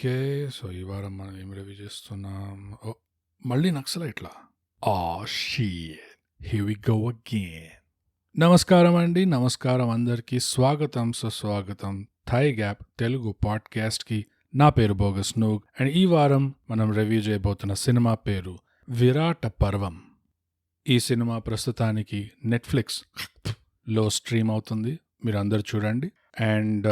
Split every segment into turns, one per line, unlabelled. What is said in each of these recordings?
Okay. So, ఈ వారం మనం ఏం రివ్యూ చేస్తున్నాం? ఓహ్! మళ్ళీ నక్సలైట్లా? Shit! Here we go again. నమస్కారం అండి. నమస్కారం అందరికీ. స్వాగతం, సుస్వాగతం థై గ్యాప్ తెలుగు పాడ్‌కాస్ట్‌కి. నా పేరు బోగస్ నూగ్. అండ్ ఈ వారం మనం రివ్యూ చేయబోతున్న సినిమా పేరు 'విరాట పర్వం'. ఈ సినిమా ప్రస్తుతానికి నెట్‌ఫ్లిక్స్‌లో స్ట్రీమ్ అవుతుంది. మీరందరూ చూడండి. అండ్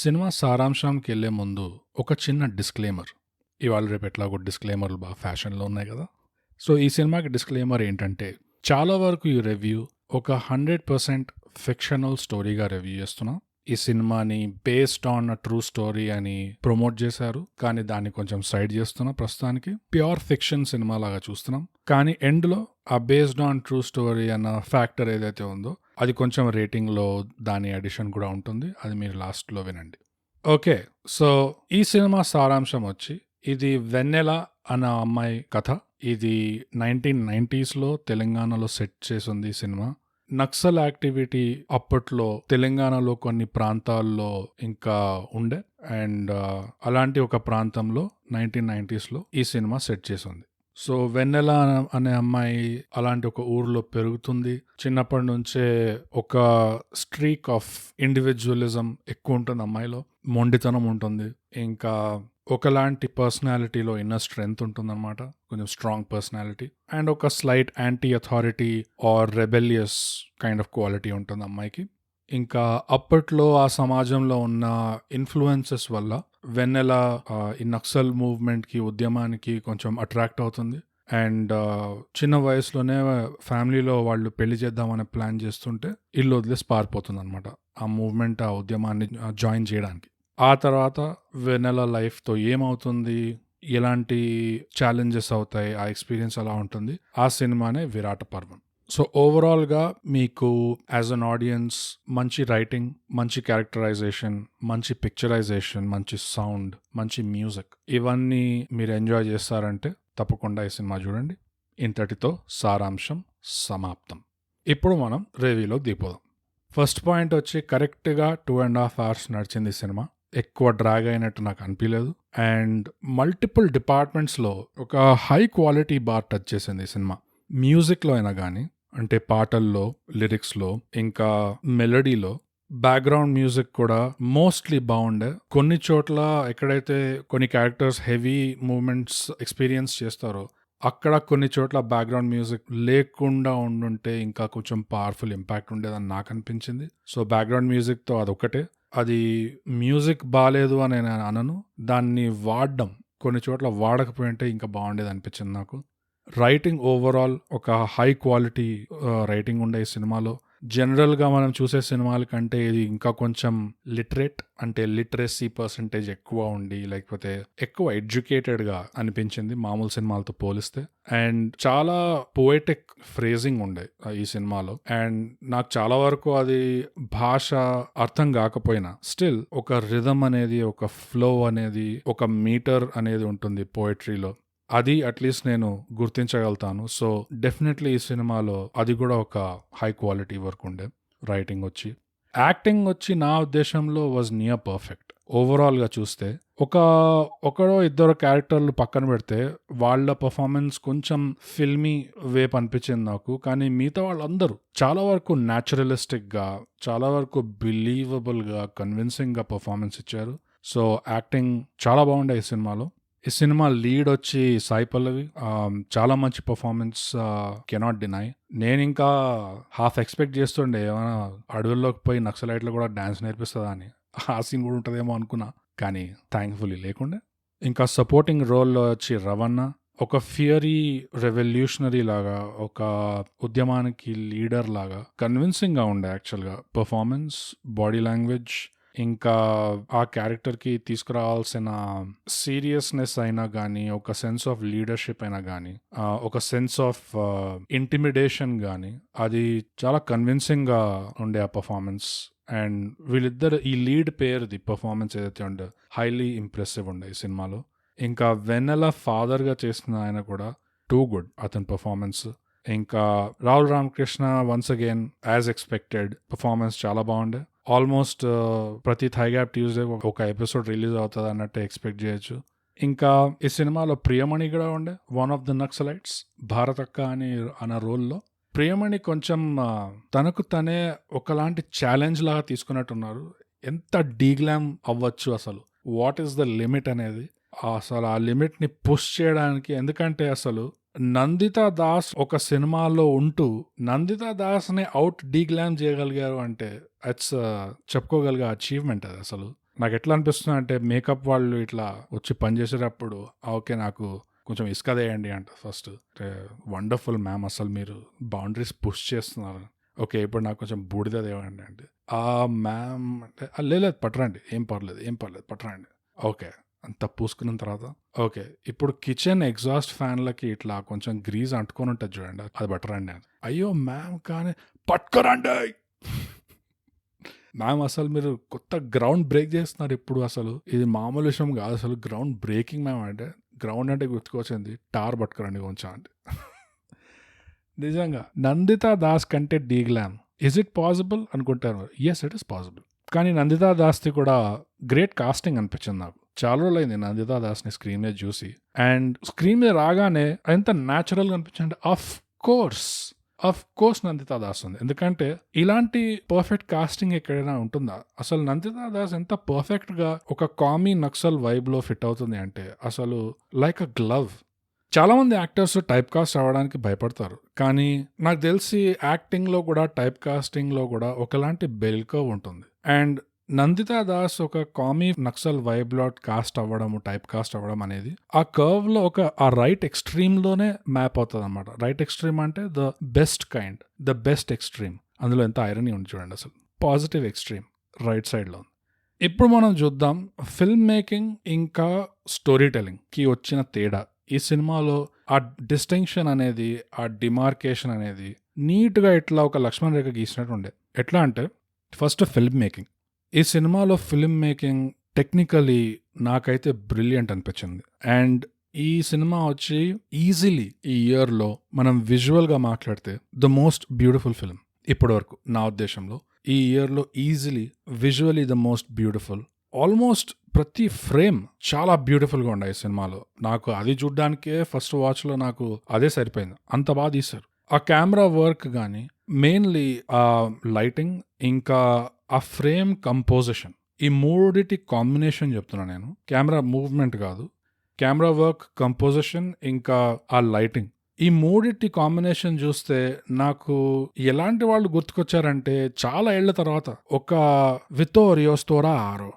సినిమా సారాంశానికి వెళ్ళే ముందు ఒక చిన్న డిస్క్లైమర్. ఇవాళ రేపు ఎట్లాగో డిస్క్లైమర్లు బాగా ఫ్యాషన్లో ఉన్నాయి కదా. సో ఈ సినిమాకి డిస్క్లైమర్ ఏంటంటే, చాలా వరకు ఈ రివ్యూ ఒక 100% ఫిక్షనల్ స్టోరీగా రివ్యూ చేస్తున్నాం. ఈ సినిమాని బేస్డ్ ఆన్ ట్రూ స్టోరీ అని ప్రమోట్ చేశారు, కానీ దాన్ని కొంచెం సైడ్ చేస్తున్నాం. ప్రస్తుతానికి ప్యూర్ ఫిక్షన్ సినిమా లాగా చూస్తున్నాం, కానీ ఎండ్లో ఆ బేస్డ్ ఆన్ ట్రూ స్టోరీ అన్న ఫ్యాక్టర్ ఏదైతే ఉందో అది కొంచెం రేటింగ్లో దాని అడిషన్ కూడా ఉంటుంది. అది మీరు లాస్ట్లో వినండి. ఓకే, సో ఈ సినిమా సారాంశం వచ్చి, ఇది వెన్నెల అన్న అమ్మాయి కథ. ఇది 1990s తెలంగాణలో సెట్ చేసింది ఈ సినిమా. నక్సల్ యాక్టివిటీ అప్పట్లో తెలంగాణలో కొన్ని ప్రాంతాల్లో ఇంకా ఉండే. అండ్ అలాంటి ఒక ప్రాంతంలో 1990s ఈ సినిమా సెట్ చేసింది. సో వెన్నెల అనే అమ్మాయి అలాంటి ఒక ఊర్లో పెరుగుతుంది. చిన్నప్పటి నుంచే ఒక స్ట్రీక్ ఆఫ్ ఇండివిజువలిజం ఎక్కువ ఉంటుంది అమ్మాయిలో. మొండితనం ఉంటుంది, ఇంకా ఒకలాంటి పర్సనాలిటీలో ఇన్నర్ స్ట్రెంగ్త్ ఉంటుందన్నమాట. కొంచెం స్ట్రాంగ్ పర్సనాలిటీ అండ్ ఒక slight anti authority or rebellious kind of quality ఉంటుంది అమ్మాయికి. ఇంకా అప్పట్లో ఆ సమాజంలో ఉన్న ఇన్ఫ్లుయెన్సెస్ వల్ల వెన్నెల ఈ నక్సల్ మూవ్మెంట్కి, ఉద్యమానికి కొంచెం అట్రాక్ట్ అవుతుంది. అండ్ చిన్న వయసులోనే ఫ్యామిలీలో వాళ్ళు పెళ్లి చేద్దామని ప్లాన్ చేస్తుంటే ఇల్లు వదిలేసి పారిపోతుంది అనమాట, ఆ మూవ్మెంట్, ఆ ఉద్యమాన్ని జాయిన్ చేయడానికి. ఆ తర్వాత వెన్నెల లైఫ్తో ఏమవుతుంది, ఎలాంటి ఛాలెంజెస్ అవుతాయి, ఆ ఎక్స్పీరియన్స్ ఎలా ఉంటుంది, ఆ సినిమానే విరాట పర్వం. సో ఓవరాల్గా మీకు యాజ్ అన్ ఆడియన్స్ మంచి రైటింగ్, మంచి క్యారెక్టరైజేషన్, మంచి పిక్చరైజేషన్, మంచి సౌండ్, మంచి మ్యూజిక్, ఇవన్నీ మీరు ఎంజాయ్ చేస్తారంటే తప్పకుండా ఈ సినిమా చూడండి. ఇంతటితో సారాంశం సమాప్తం. ఇప్పుడు మనం రివ్యూలో దిగిపోదాం. ఫస్ట్ పాయింట్ వచ్చి, కరెక్ట్గా 2.5 hours నడిచింది ఈ సినిమా. ఎక్కువ డ్రాగ్ అయినట్టు నాకు అనిపించలేదు. అండ్ మల్టిపుల్ డిపార్ట్మెంట్స్లో ఒక హై క్వాలిటీ బార్ టచ్ చేసింది ఈ సినిమా. మ్యూజిక్లో అయినా కానీ, అంటే పాటల్లో, లిరిక్స్లో, ఇంకా మెలడీలో, బ్యాక్గ్రౌండ్ మ్యూజిక్ కూడా మోస్ట్లీ బాగుండే. కొన్ని చోట్ల ఎక్కడైతే కొన్ని క్యారెక్టర్స్ హెవీ మూమెంట్స్ ఎక్స్పీరియన్స్ చేస్తారో అక్కడ కొన్ని చోట్ల బ్యాక్గ్రౌండ్ మ్యూజిక్ లేకుండా ఉండుంటే ఇంకా కొంచెం పవర్ఫుల్ ఇంపాక్ట్ ఉండేదని నాకు అనిపించింది. సో బ్యాక్గ్రౌండ్ మ్యూజిక్తో అదొకటే. అది మ్యూజిక్ బాగాలేదు అని నేను అనను, దాన్ని వాడడం కొన్ని చోట్ల వాడకపోయింటే ఇంకా బాగుండేది అనిపించింది నాకు. రైటింగ్ ఓవరాల్ ఒక హై క్వాలిటీ రైటింగ్ ఉండే ఈ సినిమాలో. జనరల్గా మనం చూసే సినిమాల కంటే ఇది ఇంకా కొంచెం లిటరేట్, అంటే లిటరసీ పర్సంటేజ్ ఎక్కువ ఉండి, లేకపోతే ఎక్కువ ఎడ్యుకేటెడ్గా అనిపించింది మామూలు సినిమాలతో పోలిస్తే. అండ్ చాలా పోయటిక్ ఫ్రేజింగ్ ఉండే ఈ సినిమాలో. అండ్ నాకు చాలా వరకు అది భాష అర్థం కాకపోయినా స్టిల్ ఒక రిథమ్ అనేది, ఒక ఫ్లో అనేది, ఒక మీటర్ అనేది ఉంటుంది పోయట్రీలో. అది అట్లీస్ట్ నేను గుర్తించగలుగుతాను. సో డెఫినెట్లీ ఈ సినిమాలో అది కూడా ఒక హై క్వాలిటీ వర్క్ ఉండే. రైటింగ్ వచ్చి, యాక్టింగ్ వచ్చి నా ఉద్దేశంలో వాజ్ నియర్ పర్ఫెక్ట్. ఓవరాల్గా చూస్తే ఒకడో ఇద్దరు క్యారెక్టర్లు పక్కన పెడితే వాళ్ళ పర్ఫార్మెన్స్ కొంచెం ఫిల్మీ వేప్ అనిపించింది నాకు. కానీ మిగతా వాళ్ళందరూ చాలా వరకు న్యాచురలిస్టిక్గా, చాలా వరకు బిలీవబుల్గా, కన్విన్సింగ్గా పర్ఫార్మెన్స్ ఇచ్చారు. సో యాక్టింగ్ చాలా బాగుండే ఈ సినిమాలో. ఈ సినిమా లీడ్ వచ్చి సాయి పల్లవి, చాలా మంచి పర్ఫార్మెన్స్, కెనాట్ డినై. నేను ఇంకా హాఫ్ ఎక్స్పెక్ట్ చేస్తుండే ఏమైనా అడవుల్లోకి పోయి నక్సలైట్లు కూడా డాన్స్ నేర్పిస్తుందా అని, ఆ సీన్ కూడా ఉంటుందేమో అనుకున్నా, కానీ థ్యాంక్ఫుల్లీ లేకుండే. ఇంకా సపోర్టింగ్ రోల్లో వచ్చి రవణ ఒక ఫియరీ రెవల్యూషనరీ లాగా, ఒక ఉద్యమానికి లీడర్ లాగా కన్విన్సింగ్గా ఉండే యాక్చువల్గా. పర్ఫార్మెన్స్, బాడీ లాంగ్వేజ్, ఇంకా ఆ క్యారెక్టర్కి తీసుకురావాల్సిన సీరియస్నెస్ అయినా కానీ, ఒక సెన్స్ ఆఫ్ లీడర్షిప్ అయినా కానీ, ఒక సెన్స్ ఆఫ్ ఇంటిమిడేషన్ కానీ, అది చాలా కన్విన్సింగ్గా ఉండే ఆ పర్ఫార్మెన్స్. అండ్ వీళ్ళిద్దరు, ఈ లీడ్ పేరుది పర్ఫార్మెన్స్ ఏదైతే ఉండే హైలీ ఇంప్రెసివ్ ఉండే ఈ సినిమాలో. ఇంకా వెన్నెల ఫాదర్గా చేసిన ఆయన కూడా టూ గుడ్ అతని పర్ఫార్మెన్స్. ఇంకా Rahul Ramakrishna once again as expected performance చాలా బాగుండే. ఆల్మోస్ట్ ప్రతి థై గ్యాప్ ట్యూస్డే ఒక ఎపిసోడ్ రిలీజ్ అవుతుంది అన్నట్టు ఎక్స్పెక్ట్ చేయొచ్చు. ఇంకా ఈ సినిమాలో ప్రియమణి కూడా ఉండే, one of the Naxalites, Bharatakka అన్న రోల్లో. ప్రియమణి కొంచెం తనకు తనే ఒకలాంటి ఛాలెంజ్ లాగా తీసుకున్నట్టున్నారు. ఎంత డీగ్లామ్ అవ్వచ్చు అసలు, వాట్ ఈస్ ద లిమిట్ అనేది, అసలు ఆ లిమిట్ ని పుష్ చేయడానికి. ఎందుకంటే అసలు నందితా దాస్ ఒక సినిమాలో ఉంటూ నందితా దాస్ ని అవుట్ డీగ్లామ్ చేయగలిగారు అంటే ఇట్స్ చెప్పుకోగలిగే అచీవ్మెంట్ అది. అసలు నాకు ఎట్లా అనిపిస్తుంది అంటే, మేకప్ వాళ్ళు ఇట్లా వచ్చి పనిచేసేటప్పుడు ఓకే నాకు కొంచెం ఇసుకదేయండి అంట ఫస్ట్. వండర్ఫుల్ మ్యామ్, అసలు మీరు బౌండరీస్ పుష్ చేస్తున్నారు, ఓకే ఇప్పుడు నాకు కొంచెం బూడిద దేవండి అంటే ఆ మ్యామ్ అంటే లేదు పట్టరండి, ఏం పర్లేదు పట్టరండి, ఓకే అంత పూసుకున్న తర్వాత ఓకే ఇప్పుడు కిచెన్ ఎగ్జాస్ట్ ఫ్యాన్లకి ఇట్లా కొంచెం గ్రీజ్ అంటుకొని ఉంటుంది చూడండి, అది పట్టరండి అని. అయ్యో మ్యామ్ కానీ పట్టుకోరండి మ్యామ్, అసలు మీరు కొత్త గ్రౌండ్ బ్రేక్ చేస్తున్నారు ఇప్పుడు, అసలు ఇది మామూలు విషయం కాదు, అసలు గ్రౌండ్ బ్రేకింగ్ మ్యామ్ అంటే. గ్రౌండ్ అంటే గుర్తుకొచ్చింది, టార్ పట్టుకురండి కొంచెం అంటే. నిజంగా నందితా దాస్ కంటే డీగ్లామ్ ఇస్ ఇట్ పాసిబుల్ అనుకుంటారు. Yes it is possible. కానీ నందితా దాస్ది కూడా గ్రేట్ కాస్టింగ్ అనిపించింది నాకు. చాలా రోజులైంది నందితా దాస్ని స్క్రీన్ మీద చూసి, అండ్ స్క్రీన్ మీద రాగానే ఎంత న్యాచురల్గా అనిపించింది. ఆఫ్ కోర్స్ నందితా దాస్ ఉంది, ఎందుకంటే ఇలాంటి పర్ఫెక్ట్ కాస్టింగ్ ఎక్కడైనా ఉంటుందా? అసలు నందితా దాస్ ఎంత పర్ఫెక్ట్ గా ఒక కామీ నక్సల్ వైబ్ లో ఫిట్ అవుతుంది అంటే అసలు లైక్ అ గ్లవ్. చాలా మంది యాక్టర్స్ టైప్ కాస్ట్ అవ్వడానికి భయపడతారు, కానీ నాకు తెలిసి యాక్టింగ్ లో కూడా టైప్ కాస్టింగ్ లో కూడా ఒకలాంటి బెల్ కర్వ్ ఉంటుంది. అండ్ నందితా దాస్ ఒక కామీ నక్సల్ వైబ్ లో కాస్ట్ అవ్వడం, టైప్ కాస్ట్ అవ్వడం అనేది ఆ కర్వ్ లో ఆ రైట్ ఎక్స్ట్రీమ్ లోనే మ్యాప్ అవుతుంది అనమాట. రైట్ ఎక్స్ట్రీమ్ అంటే ద బెస్ట్ ఎక్స్ట్రీమ్. అందులో ఎంత ఐరనీ ఉంది చూడండి, అసలు పాజిటివ్ ఎక్స్ట్రీమ్ రైట్ సైడ్ లో ఉంది. ఇప్పుడు మనం చూద్దాం ఫిల్మ్ మేకింగ్ ఇంకా స్టోరీ టెల్లింగ్ కి వచ్చిన తేడా. ఈ సినిమాలో ఆ డిస్టింక్షన్ అనేది, ఆ డిమార్కేషన్ అనేది నీట్ గా ఇట్లా ఒక లక్ష్మణ్ రేఖ గీసినట్టు ఉండే. ఎట్లా అంటే ఫస్ట్ ఫిల్మ్ మేకింగ్. ఈ సినిమాలో ఫిల్మ్ మేకింగ్ టెక్నికలీ నాకైతే బ్రిలియంట్ అనిపించింది. అండ్ ఈ సినిమా వచ్చి ఈజీలీ ఈ ఇయర్లో మనం విజువల్గా మాట్లాడితే ద మోస్ట్ బ్యూటిఫుల్ ఫిల్మ్ ఇప్పటి వరకు నా ఉద్దేశంలో. ఈ ఇయర్లో easily visually the most beautiful. Almost ప్రతి ఫ్రేమ్ చాలా బ్యూటిఫుల్గా ఉన్నాయి ఈ సినిమాలో. నాకు అది చూడ్డానికే ఫస్ట్ వాచ్లో నాకు అదే సరిపోయింది, అంత బాగా తీశారు. ఆ కెమెరా వర్క్ కానీ, మెయిన్లీ ఆ లైటింగ్, ఇంకా ఆ ఫ్రేమ్ కంపోజిషన్, ఈ మూడిటి కాంబినేషన్ చెప్తున్నా నేను. కెమెరా మూవ్మెంట్ కాదు, కెమెరా వర్క్, కంపోజిషన్, ఇంకా ఆ లైటింగ్, ఈ మూడిటి కాంబినేషన్ చూస్తే నాకు ఎలాంటి వాళ్ళు గుర్తుకొచ్చారంటే చాలా ఏళ్ల తర్వాత ఒక విటోరియో స్టోరారో,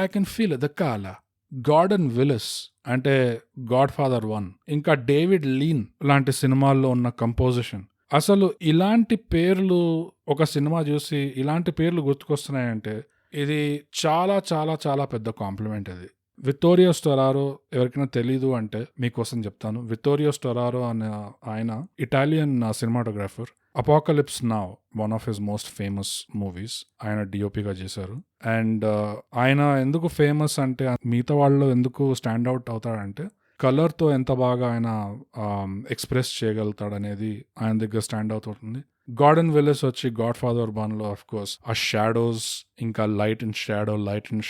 ఐ కెన్ ఫీల్ ద కాలా, గార్డన్ విలిస్ అంటే గాడ్ ఫాదర్ 1, ఇంకా డేవిడ్ లీన్ లాంటి సినిమాల్లో ఉన్న కంపోజిషన్. అసలు ఇలాంటి పేర్లు ఒక సినిమా చూసి ఇలాంటి పేర్లు గుర్తుకొస్తున్నాయంటే ఇది చాలా చాలా చాలా పెద్ద కాంప్లిమెంట్. అది విటోరియో స్టొరారో ఎవరికైనా తెలీదు అంటే మీకోసం చెప్తాను. విటోరియో స్టొరారో అనే ఆయన Italian cinematographer. Apocalypse now one of his most famous movies ఆయన డిఓపిగా చేశారు. అండ్ ఆయన ఎందుకు ఫేమస్ అంటే, మిగతా వాళ్ళు ఎందుకు స్టాండ్ అవుట్ అవుతాడంటే కలర్తో ఎంత బాగా ఆయన ఎక్స్ప్రెస్ చేయగలుగుతాడు అనేది ఆయన దగ్గర స్టాండ్ అవుతుంది. గార్డన్ విలిస్ వచ్చి గాడ్ ఫాదర్ 1లో ఆఫ్ కోర్స్ ఆ షాడోస్, ఇంకా లైట్ అండ్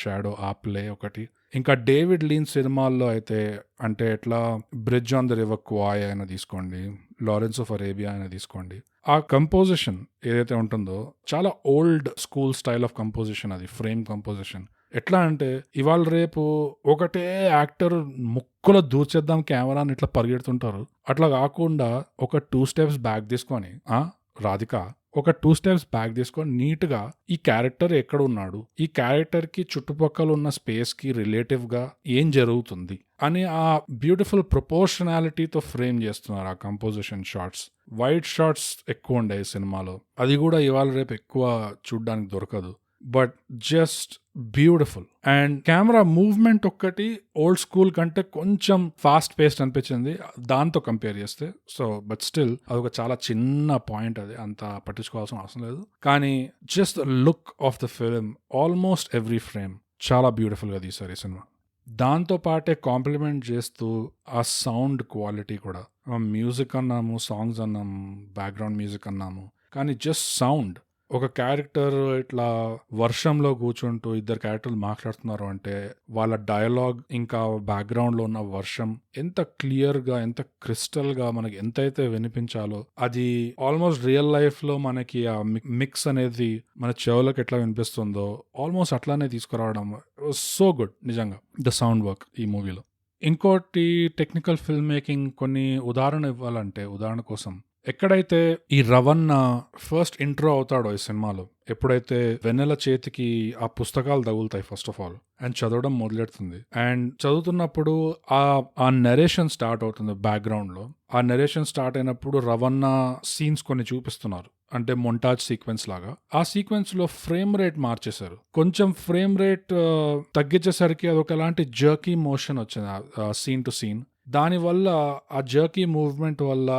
షాడో ఆ ప్లే ఒకటి. ఇంకా డేవిడ్ లీన్ సినిమాల్లో అయితే అంటే ఎట్లా bridge on the river Kwai అయినా తీసుకోండి, లారెన్స్ ఆఫ్ అరేబియా అయినా తీసుకోండి, ఆ కంపోజిషన్ ఏదైతే ఉంటుందో చాలా old school style of composition. అది ఫ్రేమ్ కంపోజిషన్. ఎట్లా అంటే ఇవాళ రేపు ఒకటే యాక్టర్ ముక్కులో దూర్చేద్దాం కెమెరాని ఇట్లా పరిగెడుతుంటారు. అట్లా కాకుండా ఒక 2 steps బ్యాక్ తీసుకొని, రాధిక ఒక 2 steps బ్యాక్ తీసుకొని నీట్గా ఈ క్యారెక్టర్ ఎక్కడ ఉన్నాడు, ఈ క్యారెక్టర్ కి చుట్టుపక్కల ఉన్న స్పేస్ కి రిలేటివ్ గా ఏం జరుగుతుంది అని ఆ బ్యూటిఫుల్ ప్రపోర్షనాలిటీతో ఫ్రేమ్ చేస్తున్నారు ఆ కంపోజిషన్ షాట్స్. వైడ్ షాట్స్ ఎక్కువ ఉండే ఈ సినిమాలో, అది కూడా ఇవాళ రేపు ఎక్కువ చూడ్డానికి దొరకదు, but just beautiful. And camera movement ఒక్కటి ఓల్డ్ స్కూల్ కంటే కొంచెం ఫాస్ట్ పేస్డ్ అనిపించింది దాంతో కంపేర్ చేస్తే. సో బట్ స్టిల్ అదొక చాలా చిన్న పాయింట్, అది అంత పట్టించుకోవాల్సిన అవసరం లేదు. కానీ just look of the film, almost every frame చాలా బ్యూటిఫుల్ గా తీశారు ఈ సినిమా. దాంతో పాటే కాంప్లిమెంట్ చేస్తూ ఆ సౌండ్ క్వాలిటీ కూడా, మ్యూజిక్ అన్నాము, సాంగ్స్ అన్నాము, బ్యాక్గ్రౌండ్ మ్యూజిక్ అన్నాము, కానీ జస్ట్ సౌండ్ ఒక క్యారెక్టర్ ఇట్లా వర్షంలో కూర్చుంటూ ఇద్దరు క్యారెక్టర్లు మాట్లాడుతున్నారు అంటే వాళ్ళ డయలాగ్ ఇంకా బ్యాక్గ్రౌండ్ లో ఉన్న వర్షం ఎంత క్లియర్ గా ఎంత క్రిస్టల్ గా మనకి ఎంతైతే వినిపించాలో అది ఆల్మోస్ట్ రియల్ లైఫ్ లో మనకి ఆ మిక్స్ అనేది మన చెవులకు ఎట్లా వినిపిస్తుందో ఆల్మోస్ట్ అట్లానే తీసుకురావడం సో గుడ్ నిజంగా ద సౌండ్ వర్క్ ఈ మూవీలో. ఇంకోటి టెక్నికల్ ఫిల్మ్ మేకింగ్ కొన్ని ఉదాహరణ కోసం ఎక్కడైతే ఈ రవణ ఫస్ట్ ఇంట్రో అవుతాడో ఈ సినిమాలో, ఎప్పుడైతే వెన్నెల చేతికి ఆ పుస్తకాలు తగులుతాయి ఫస్ట్ ఆఫ్ ఆల్ అండ్ చదవడం మొదలెడుతుంది అండ్ చదువుతున్నప్పుడు ఆ నెరేషన్ స్టార్ట్ అవుతుంది బ్యాక్గ్రౌండ్ లో. ఆ నెరేషన్ స్టార్ట్ అయినప్పుడు రవణ సీన్స్ కొన్ని చూపిస్తున్నారు అంటే మొంటాజ్ సీక్వెన్స్ లాగా. ఆ సీక్వెన్స్ లో ఫ్రేమ్ రేట్ మార్చేశారు, కొంచెం ఫ్రేమ్ రేట్ తగ్గించేసరికి అది ఒకలాంటి జర్కీ మోషన్ వచ్చింది సీన్ టు సీన్. దానివల్ల ఆ జర్కీ మూవ్మెంట్ వల్ల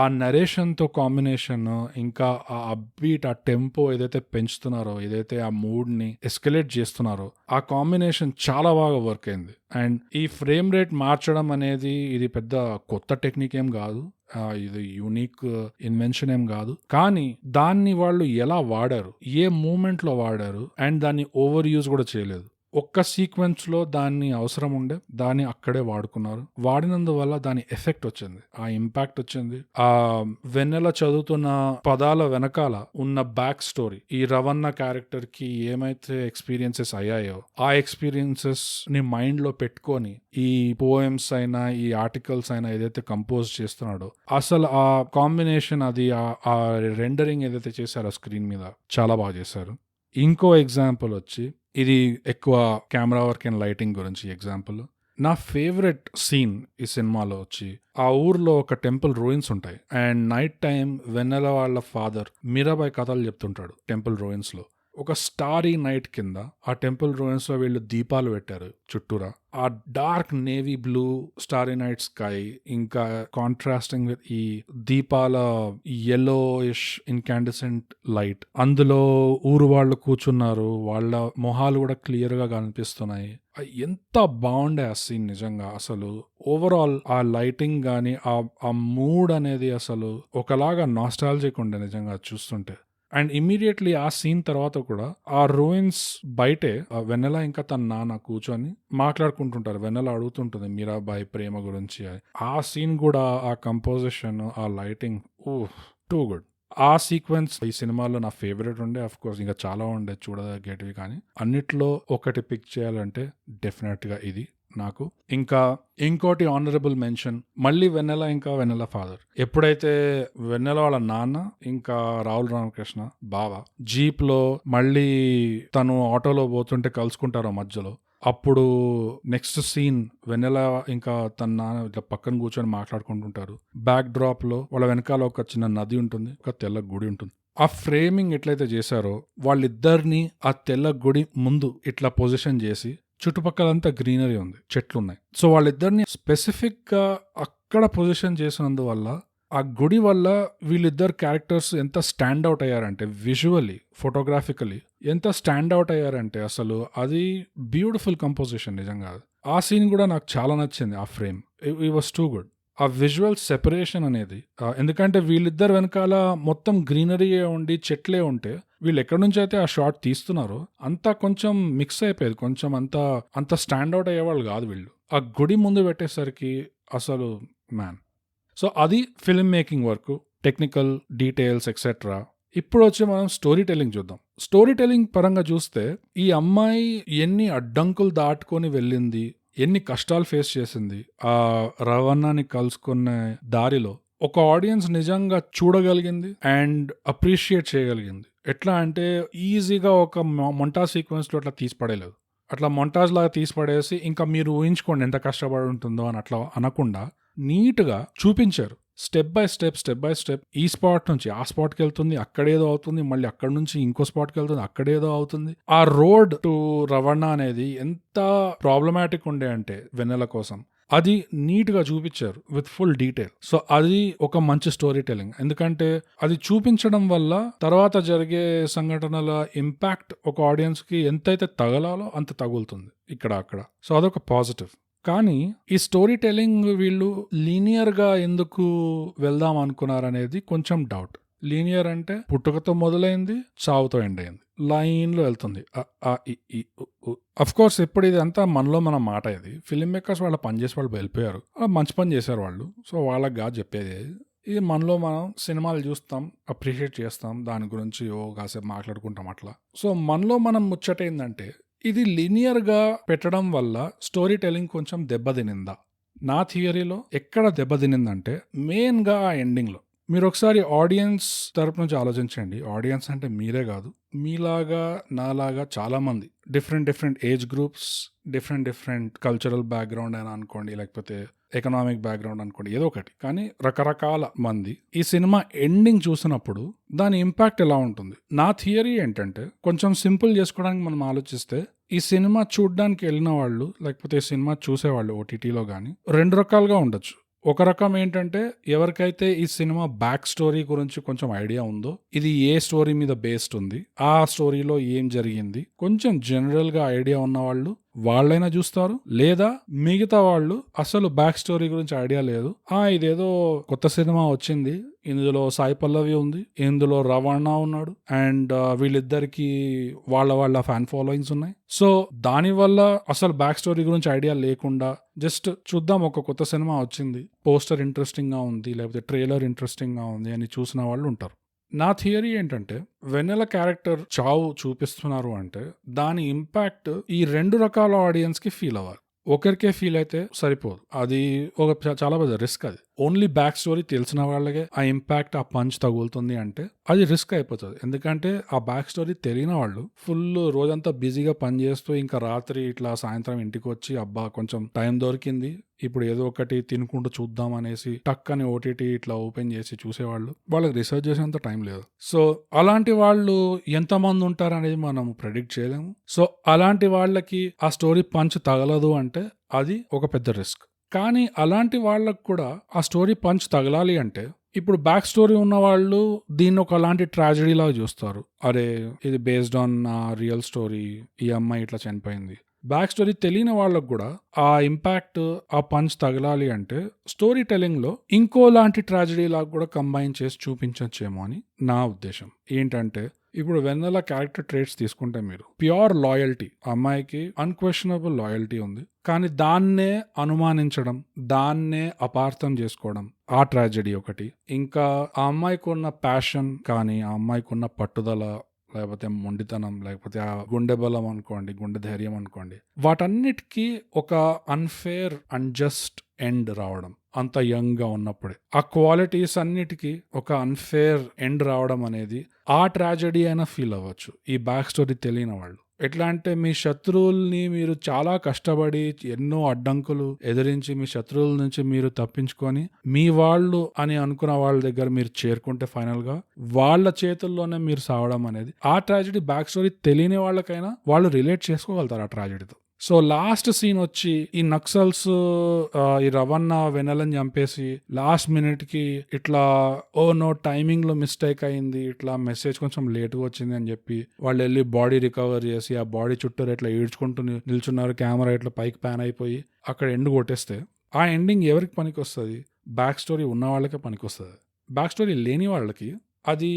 ఆ నరేషన్ తో కాంబినేషన్ ఇంకా ఆ అప్బీట్ ఆ టెంపో ఏదైతే పెంచుతున్నారో, ఏదైతే ఆ మూడ్ ని ఎస్కలేట్ చేస్తున్నారో ఆ కాంబినేషన్ చాలా బాగా వర్క్ అయింది. అండ్ ఈ ఫ్రేమ్ రేట్ మార్చడం అనేది ఇది పెద్ద కొత్త టెక్నిక్ ఏం కాదు, ఇది యూనిక్ ఇన్వెన్షన్ ఏం కాదు, కానీ దాన్ని వాళ్ళు ఎలా వాడారు, ఏ మూమెంట్ లో వాడారు అండ్ దాన్ని ఓవర్ యూజ్ కూడా చేయలేదు. ఒక్క సీక్వెన్స్ లో దాన్ని అవసరం ఉండే దాన్ని అక్కడే వాడుకున్నారు. వాడినందువల్ల దాని ఎఫెక్ట్ వచ్చింది, ఆ ఇంపాక్ట్ వచ్చింది. ఆ వెన్నెల చదువుతున్న పదాల వెనకాల ఉన్న బ్యాక్ స్టోరీ, ఈ రవణ క్యారెక్టర్ కి ఏమైతే ఎక్స్పీరియన్సెస్ అయ్యాయో ఆ ఎక్స్పీరియన్సెస్ ని మైండ్ లో పెట్టుకొని ఈ పోయమ్స్ అయినా ఈ ఆర్టికల్స్ అయినా ఏదైతే కంపోజ్ చేస్తున్నాడో అసలు ఆ కాంబినేషన్ అది ఆ రెండరింగ్ ఏదైతే చేశారో స్క్రీన్ మీద చాలా బాగా చేశారు. ఇంకో ఎగ్జాంపుల్ వచ్చి ఇది ఎక్కువ కెమెరా వర్క్ అండ్ లైటింగ్ గురించి ఎగ్జాంపుల్. నా ఫేవరెట్ సీన్ ఈ సినిమాలో వచ్చి ఆ ఊర్లో ఒక టెంపుల్ రూయిన్స్ ఉంటాయి అండ్ నైట్ టైం వెన్నెల వాళ్ళ ఫాదర్ మీరాబాయ్ కథలు చెప్తుంటాడు టెంపుల్ రూయిన్స్ లో. ఒక స్టారీ నైట్ కింద ఆ టెంపుల్ రూయిన్స్ లో వీళ్ళు దీపాలు పెట్టారు చుట్టూరా. ఆ dark navy blue starry night sky ఇంకా కాంట్రాస్టింగ్ విత్ ఈ దీపాల yellowish ఇన్కాండిసెంట్ లైట్, అందులో ఊరు వాళ్ళు కూర్చున్నారు, వాళ్ళ మొహాలు కూడా క్లియర్ గా కనిపిస్తున్నాయి. ఎంత బాగుండే ఆ సీన్ నిజంగా. అసలు ఓవరాల్ ఆ లైటింగ్ గానీ ఆ మూడ్ అనేది అసలు ఒకలాగా నాస్టాలజిక్ ఉండే నిజంగా చూస్తుంటే. అండ్ ఇమ్మీడియట్లీ ఆ సీన్ తర్వాత కూడా ఆ రూయిన్స్ బయటే వెన్నెల ఇంకా తన నాన్న కూర్చొని మాట్లాడుకుంటుంటారు. వెన్నెల అడుగుతుంటుంది మీరాబాయి ప్రేమ గురించి. ఆ సీన్ కూడా ఆ కంపోజిషన్ ఆ లైటింగ్ టూ గుడ్. ఆ సీక్వెన్స్ ఈ సినిమాలో నా ఫేవరెట్ ఉండే. అఫ్ కోర్స్ ఇంకా చాలా ఉండే చూడదగ్గేటివి, కానీ అన్నిట్లో ఒకటి పిక్ చేయాలంటే డెఫినెట్ గా ఇది నాకు. ఇంకా ఇంకోటి ఆనరబుల్ మెన్షన్ మళ్ళీ వెన్నెల ఇంకా వెన్నెల ఫాదర్. ఎప్పుడైతే వెన్నెల వాళ్ళ నాన్న ఇంకా రాహుల్ రామకృష్ణ బావ జీప్ లో మళ్ళీ తను ఆటోలో పోతుంటే కలుసుకుంటారో మధ్యలో, అప్పుడు నెక్స్ట్ సీన్ వెన్నెల ఇంకా తన నాన్న ఇట్లా పక్కన కూర్చొని మాట్లాడుకుంటుంటారు. బ్యాక్ డ్రాప్ లో వాళ్ళ వెనకాల ఒక చిన్న నది ఉంటుంది, ఒక తెల్ల గుడి ఉంటుంది. ఆ ఫ్రేమింగ్ ఎట్లయితే చేశారో వాళ్ళిద్దరిని ఆ తెల్ల గుడి ముందు ఇట్లా పొజిషన్ చేసి చుట్టుపక్కలంతా గ్రీనరీ ఉంది, చెట్లు ఉన్నాయి. సో వాళ్ళిద్దరిని స్పెసిఫిక్ గా అక్కడ పొజిషన్ చేసినందువల్ల ఆ గుడి వల్ల వీళ్ళిద్దరు క్యారెక్టర్స్ ఎంత స్టాండ్ అవుట్ అయ్యారంటే విజువల్లీ ఫోటోగ్రాఫికలీ ఎంత స్టాండ్ అవుట్ అయ్యారంటే అసలు అది బ్యూటిఫుల్ కంపోజిషన్ నిజంగా. ఆ సీన్ కూడా నాకు చాలా నచ్చింది. ఆ frame it was too good. ఆ విజువల్ సెపరేషన్ అనేది, ఎందుకంటే వీళ్ళిద్దరు వెనకాల మొత్తం గ్రీనరీయే ఉండి చెట్లే ఉంటే వీళ్ళు ఎక్కడి నుంచి అయితే ఆ షాట్ తీస్తున్నారో అంతా కొంచెం మిక్స్ అయిపోయేది, కొంచెం అంత స్టాండ్ అవుట్ అయ్యేవాళ్ళు కాదు వీళ్ళు. ఆ గుడి ముందు పెట్టేసరికి అసలు మ్యాన్. సో అది film making work, technical details etcetera. ఇప్పుడు వచ్చి మనం స్టోరీ టెల్లింగ్ చూద్దాం. స్టోరీ టెల్లింగ్ పరంగా చూస్తే ఈ అమ్మాయి ఎన్ని అడ్డంకులు దాటుకొని వెళ్ళింది, ఎన్ని కష్టాలు ఫేస్ చేసింది ఆ రవణని కలుసుకునే దారిలో, ఒక ఆడియన్స్ నిజంగా చూడగలిగింది అండ్ అప్రిషియేట్ చేయగలిగింది. ఎట్లా అంటే ఈజీగా ఒక మొంటాజ్ సీక్వెన్స్ లో అట్లా తీసిపడేలేదు. అట్లా మొంటాజ్ లాగా తీసిపడేసి ఇంకా మీరు ఊహించుకోండి ఎంత కష్టపడి ఉంటుందో అని అట్లా అనకుండా నీట్గా చూపించారు. స్టెప్ బై స్టెప్ ఈ స్పాట్ నుంచి ఆ స్పాట్కి వెళ్తుంది, అక్కడేదో అవుతుంది, మళ్ళీ అక్కడ నుంచి ఇంకో స్పాట్కి వెళ్తుంది, అక్కడేదో అవుతుంది. ఆ రోడ్ టు రవణ అనేది ఎంత ప్రాబ్లమాటిక్ ఉండే అంటే వెన్నెల కోసం అది నీట్ గా చూపించారు విత్ ఫుల్ డీటెయిల్. సో అది ఒక మంచి స్టోరీ టెల్లింగ్, ఎందుకంటే అది చూపించడం వల్ల తర్వాత జరిగే సంఘటనల ఇంపాక్ట్ ఒక ఆడియన్స్ కి ఎంతైతే తగలాలో అంత తగులుతుంది ఇక్కడ అక్కడ. సో అదొక పాజిటివ్. కానీ ఈ స్టోరీ టెల్లింగ్ వీళ్ళు లీనియర్ గా ఎందుకు వెళ్దాం అనుకున్నారనేది కొంచెం డౌట్. లీనియర్ అంటే పుట్టుకతో మొదలైంది, చావుతో ఎండ్ అయింది, లైన్లో వెళ్తుంది. అఫ్ కోర్స్ ఇప్పుడు ఇది అంతా మనలో మన మాట. ఇది ఫిల్మ్ మేకర్స్ వాళ్ళ పని చేసి వాళ్ళు వెళ్ళిపోయారు, మంచి పని చేశారు వాళ్ళు. సో వాళ్ళకి కాదు చెప్పేది. ఇది మనలో మనం సినిమాలు చూస్తాం, అప్రిషియేట్ చేస్తాం, దాని గురించి కాసేపు మాట్లాడుకుంటాం అట్లా. సో మనలో మనం ముచ్చట ఏంటంటే, ఇది లీనియర్గా పెట్టడం వల్ల స్టోరీ టెల్లింగ్ కొంచెం దెబ్బతినిందా? నా థియరీలో ఎక్కడ దెబ్బతినిందంటే మెయిన్గా ఆ ఎండింగ్లో. మీరు ఒకసారి ఆడియన్స్ తరపు నుంచి ఆలోచించండి. ఆడియన్స్ అంటే మీరే కాదు, మీలాగా నాలాగా చాలామంది different age groups, different cultural background అని అనుకోండి, లేకపోతే ఎకనామిక్ బ్యాక్గ్రౌండ్ అనుకోండి, ఏదో ఒకటి. కానీ రకరకాల మంది ఈ సినిమా ఎండింగ్ చూసినప్పుడు దాని ఇంపాక్ట్ ఎలా ఉంటుంది? నా థియరీ ఏంటంటే, కొంచెం సింపుల్ చేసుకోవడానికి మనం ఆలోచిస్తే, ఈ సినిమా చూడడానికి వెళ్ళిన వాళ్ళు, లేకపోతే ఈ సినిమా చూసేవాళ్ళు ఓటీటీలో కానీ 2 రకాలుగా ఉండొచ్చు. ఒక రకం ఏంటంటే, ఎవరికైతే ఈ సినిమా బ్యాక్ స్టోరీ గురించి కొంచెం ఐడియా ఉందో, ఇది ఏ స్టోరీ మీద బేస్డ్ ఉంది, ఆ స్టోరీలో ఏం జరిగింది, కొంచెం జనరల్గా ఐడియా ఉన్న వాళ్ళు వాళ్ళైనా చూస్తారు. లేదా మిగతా వాళ్ళు అసలు బ్యాక్ స్టోరీ గురించి ఐడియా లేదు, ఇదేదో కొత్త సినిమా వచ్చింది, ఇందులో సాయి పల్లవి ఉంది, ఇందులో రవాణా ఉన్నాడు, అండ్ వీళ్ళిద్దరికి వాళ్ళ ఫ్యాన్ ఫాలోయింగ్స్ ఉన్నాయి. సో దానివల్ల అసలు బ్యాక్ స్టోరీ గురించి ఐడియా లేకుండా జస్ట్ చూద్దాం, ఒక కొత్త సినిమా వచ్చింది, పోస్టర్ ఇంట్రెస్టింగ్ గా ఉంది, లేకపోతే ట్రైలర్ ఇంట్రెస్టింగ్ గా ఉంది అని చూసిన వాళ్ళు ఉంటారు. నా థియరీ ఏంటంటే, వెన్నెల క్యారెక్టర్ చావు చూపిస్తున్నారు అంటే దాని ఇంపాక్ట్ ఈ 2 రకాల ఆడియన్స్ కి ఫీల్ అవ్వాలి. ఒకరికే ఫీల్ అయితే సరిపోదు, అది ఒక చాలా పెద్ద రిస్క్. అది ఓన్లీ బ్యాక్ స్టోరీ తెలిసిన వాళ్ళకే ఆ ఇంపాక్ట్, ఆ పంచ్ తగులుతుంది అంటే అది రిస్క్ అయిపోతుంది. ఎందుకంటే ఆ బ్యాక్ స్టోరీ తెలియని వాళ్ళు ఫుల్ రోజంతా బిజీగా పనిచేస్తూ ఇంకా రాత్రి ఇట్లా సాయంత్రం ఇంటికి వచ్చి, అబ్బా కొంచెం టైం దొరికింది, ఇప్పుడు ఏదో ఒకటి తినుకుంటూ చూద్దాం అనేసి టక్ అని ఓటీటీ ఇట్లా ఓపెన్ చేసి చూసేవాళ్ళు, వాళ్ళకి రీసెర్చ్ చేసేంత టైం లేదు. సో అలాంటి వాళ్ళు ఎంతమంది ఉంటారు అనేది మనం ప్రెడిక్ట్ చేయలేము. సో అలాంటి వాళ్ళకి ఆ స్టోరీ పంచ్ తగలదు అంటే అది ఒక పెద్ద రిస్క్. కానీ అలాంటి వాళ్ళకు కూడా ఆ స్టోరీ పంచ్ తగలాలి అంటే, ఇప్పుడు బ్యాక్ స్టోరీ ఉన్న వాళ్ళు దీన్ని ఒక అలాంటి ట్రాజడీ లాగా చూస్తారు. అరే ఇది బేస్డ్ ఆన్ రియల్ స్టోరీ, ఈ అమ్మాయి ఇట్లా చనిపోయింది. బ్యాక్ స్టోరీ తెలియని వాళ్ళకు కూడా ఆ ఇంపాక్ట్, ఆ పంచ్ తగలాలి అంటే స్టోరీ టెల్లింగ్ లో ఇంకో లాంటి ట్రాజడీ లాగా కూడా కంబైన్ చేసి చూపించచ్చేమో అని నా ఉద్దేశం. ఏంటంటే, ఇప్పుడు వెన్నెల క్యారెక్టర్ ట్రేట్స్ తీసుకుంటే, మీరు ప్యూర్ లాయల్టీ, అమ్మాయికి అన్క్వశ్చనబుల్ లాయల్టీ ఉంది, కానీ దాన్నే అనుమానించడం, దాన్నే అపార్థం చేసుకోవడం, ఆ ట్రాజడీ ఒకటి. ఇంకా ఆ అమ్మాయికి ఉన్న ప్యాషన్ కానీ, ఆ అమ్మాయికి ఉన్న పట్టుదల, లేకపోతే మొండితనం, లేకపోతే ఆ గుండె బలం అనుకోండి, గుండె ధైర్యం అనుకోండి, వాటన్నిటికీ ఒక అన్ఫేర్, అన్జస్ట్ ఎండ్ రావడం, అంత యంగ్ గా ఉన్నప్పుడే ఆ క్వాలిటీస్ అన్నిటికీ ఒక అన్ఫేర్ ఎండ్ రావడం అనేది ఆ ట్రాజడీ అయినా ఫీల్ అవ్వచ్చు ఈ బ్యాక్ స్టోరీ తెలియని వాళ్ళు. ఎట్లా అంటే, మీ శత్రువుల్ని మీరు చాలా కష్టపడి ఎన్నో అడ్డంకులు ఎదిరించి మీ శత్రువుల నుంచి మీరు తప్పించుకొని మీ వాళ్ళు అని అనుకున్న వాళ్ళ దగ్గర మీరు చేరుకుంటే ఫైనల్ గా వాళ్ళ చేతుల్లోనే మీరు సావడం అనేది, ఆ ట్రాజడీ బ్యాక్ స్టోరీ తెలియని వాళ్ళకైనా వాళ్ళు రిలేట్ చేసుకోగలుగుతారు ఆ ట్రాజడీతో. సో లాస్ట్ సీన్ వచ్చి ఈ నక్సల్స్ ఈ రవణ వెనలని చంపేసి లాస్ట్ మినిట్ కి ఇట్లా టైమింగ్ లో మిస్టేక్ అయింది, ఇట్లా మెసేజ్ కొంచెం లేట్గా వచ్చింది అని చెప్పి వాళ్ళు వెళ్ళి బాడీ రికవర్ చేసి ఆ బాడీ చుట్టూ ఇట్లా ఈడ్చుకుంటూ నిల్చున్నారు, కెమెరా ఇట్లా పైకి ప్యాన్ అయిపోయి అక్కడ ఎండ్ కొట్టేస్తే ఆ ఎండింగ్ ఎవరికి పనికి వస్తుంది? బ్యాక్ స్టోరీ ఉన్న వాళ్ళకే పనికి వస్తుంది. బ్యాక్ స్టోరీ లేని వాళ్ళకి అది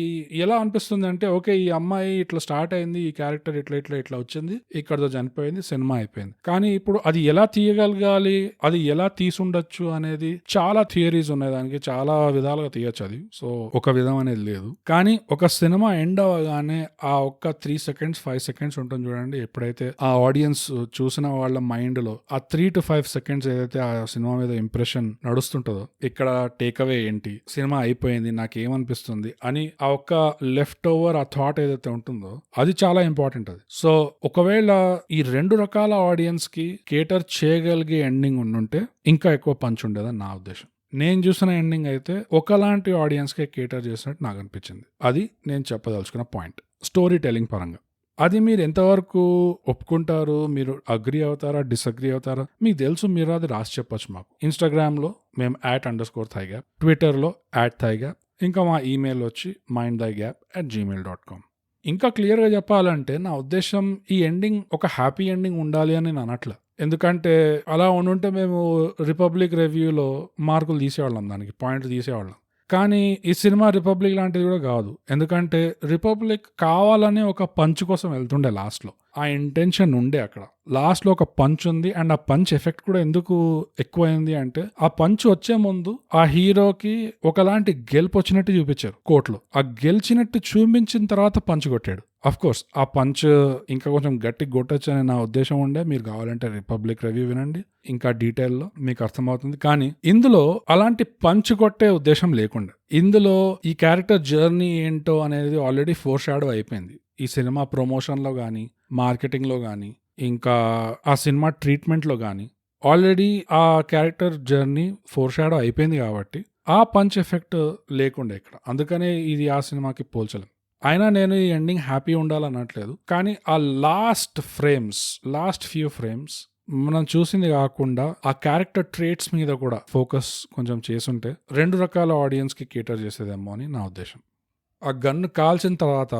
ఎలా అనిపిస్తుంది అంటే, ఓకే ఈ అమ్మాయి ఇట్లా స్టార్ట్ అయింది, ఈ క్యారెక్టర్ ఇట్లా వచ్చింది, ఇక్కడతో చనిపోయింది, సినిమా అయిపోయింది. కానీ ఇప్పుడు అది ఎలా తీయగలగాలి, అది ఎలా తీసుండొచ్చు అనేది చాలా థియరీస్ ఉన్నాయి, దానికి చాలా విధాలుగా తీయచ్చు అది. సో ఒక విధం అనేది లేదు. కానీ ఒక సినిమా ఎండ్ అవ్వగానే ఆ ఒక్క 3 seconds 5 seconds ఉంటుంది చూడండి, ఎప్పుడైతే ఆ ఆడియన్స్ చూసిన వాళ్ళ మైండ్ లో ఆ 3 to 5 seconds ఏదైతే ఆ సినిమా మీద ఇంప్రెషన్ నడుస్తుంటుందో, ఇక్కడ టేక్అవే ఏంటి, సినిమా అయిపోయింది, నాకేమనిపిస్తుంది అని ఆ ఒక్క లెఫ్ట్ ఓవర్ ఆ థాట్ ఏదైతే ఉంటుందో అది చాలా ఇంపార్టెంట్. అది సో ఒకవేళ ఈ 2 రకాల ఆడియన్స్ కి కేటర్ చేయగలిగే ఎండింగ్ ఉండుంటే ఇంకా ఎక్కువ పంచ్ ఉండేదని నా ఉద్దేశం. నేను చూసిన ఎండింగ్ అయితే ఒకలాంటి ఆడియన్స్ కి కేటర్ చేసినట్టు నాకు అనిపించింది. అది నేను చెప్పదలుచుకున్న పాయింట్ స్టోరీ టెల్లింగ్ పరంగా. అది మీరు ఎంతవరకు ఒప్పుకుంటారు, మీరు అగ్రీ అవుతారా, డిసగ్రీ అవుతారా మీకు తెలుసు, మీరు అది రాసి చెప్పచ్చు మాకు. ఇన్స్టాగ్రామ్లో మేము @_thigap, ట్విట్టర్లో @thigap, ఇంకా మా ఈమెయిల్ వచ్చి mindthigap@gmail.com. ఇంకా క్లియర్గా చెప్పాలంటే నా ఉద్దేశం ఈ ఎండింగ్ ఒక హ్యాపీ ఎండింగ్ ఉండాలి అని నేను అనట్లే. ఎందుకంటే అలా ఉండుంటే మేము రిపబ్లిక్ రివ్యూలో మార్కులు తీసేవాళ్ళం, దానికి పాయింట్లు తీసేవాళ్ళం. కానీ ఈ సినిమా 'రిపబ్లిక్' లాంటిది కూడా కాదు. ఎందుకంటే 'రిపబ్లిక్' కావాలనే ఒక పంచ్ కోసం వెళ్తుండే లాస్ట్‌లో. ఆ ఇంటెన్షన్ ఉండే అక్కడ. లాస్ట్‌లో ఒక పంచ్ ఉంది. అండ్ ఆ పంచ్ ఎఫెక్ట్ కూడా ఎందుకు ఎక్కువైంది అంటే, ఆ పంచ్ వచ్చే ముందు ఆ హీరోకి ఒకలాంటి గెలుపొచ్చినట్టు చూపించారు కోర్ట్‌లో. ఆ గెలిచినట్టు చూపించిన తర్వాత పంచ్ కొట్టాడు. అఫ్‌కోర్స్ ఆ పంచ్ ఇంకా కొంచెం గట్టిగా కొట్టొచ్చని నా ఉద్దేశం ఉండే. మీరు కావాలంటే 'రిపబ్లిక్' రివ్యూ వినండి. ఇంకా డీటెయిల్‌లో మీకు అర్థమవుతుంది. కానీ ఇందులో అలాంటి పంచ్ కొట్టే ఉద్దేశం లేకుండే. ఇందులో ఈ క్యారెక్టర్ జర్నీ ఏంటో అనేది ఆల్రెడీ ఫోర్ షాడో అయిపోయింది. ఈ సినిమా ప్రమోషన్‌లో గానీ, మార్కెటింగ్‌లో గానీ, ఇంకా ఆ సినిమా ట్రీట్మెంట్‌లో గానీ ఆల్రెడీ ఆ క్యారెక్టర్ జర్నీ ఫోర్ షాడో అయిపోయింది కాబట్టి ఆ పంచ్ ఎఫెక్ట్ లేకుండే ఇక్కడ. అందుకనే ఇది ఆ సినిమాకి పోల్చలేం. అయినా నేను ఈ ఎండింగ్ హ్యాపీ ఉండాలనట్లేదు. కానీ ఆ లాస్ట్ ఫ్యూ ఫ్రేమ్స్ మనం చూసింది కాకుండా ఆ క్యారెక్టర్ ట్రేట్స్ మీద కూడా ఫోకస్ కొంచెం చేసుంటే 2 రకాల ఆడియన్స్‌కి కేటర్ చేసేదేమో అని నా ఉద్దేశం. ఆ గన్ కాల్చిన తర్వాత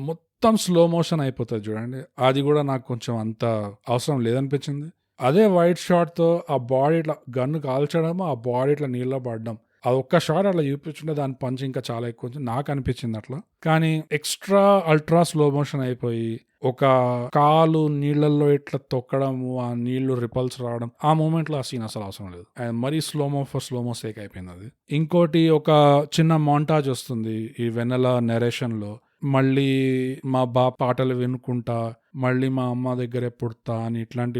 మొత్తం స్లో మోషన్ అయిపోతది చూడండి. అది కూడా నాకు కొంచెం అంత అవసరం లేదనిపించింది. అదే వైడ్ షాట్‌తో ఆ బాడీ ఇట్లా గన్ కాల్చడం, ఆ బాడీ ఇట్లా నీళ్ళలో పడడం. ఆ ఒక్క షాట్ అట్లా చూపించుంటే దాని పంచ్ ఇంకా చాలా ఎక్కువ ఉంది. నాకు అనిపించింది అట్లా. కానీ ఎక్స్ట్రా అల్ట్రా స్లో మోషన్ అయిపోయి ఒక కాలు నీళ్ళల్లో ఇట్లా తొక్కడము, ఆ నీళ్లు రిపల్స్ రావడం, ఆ మూమెంట్లో ఆ సీన్ అసలు అవసరం లేదు. అండ్ మరీ స్లోమో సేక్ అయిపోయింది అది. ఇంకోటి ఒక చిన్న మోంటాజ్ వస్తుంది ఈ వెన్నెల నెరేషన్‌లో. మళ్ళీ మా పాటలు వినుకుంటా, మళ్ళీ మా అమ్మ దగ్గరే పుడతా అని ఇట్లాంటి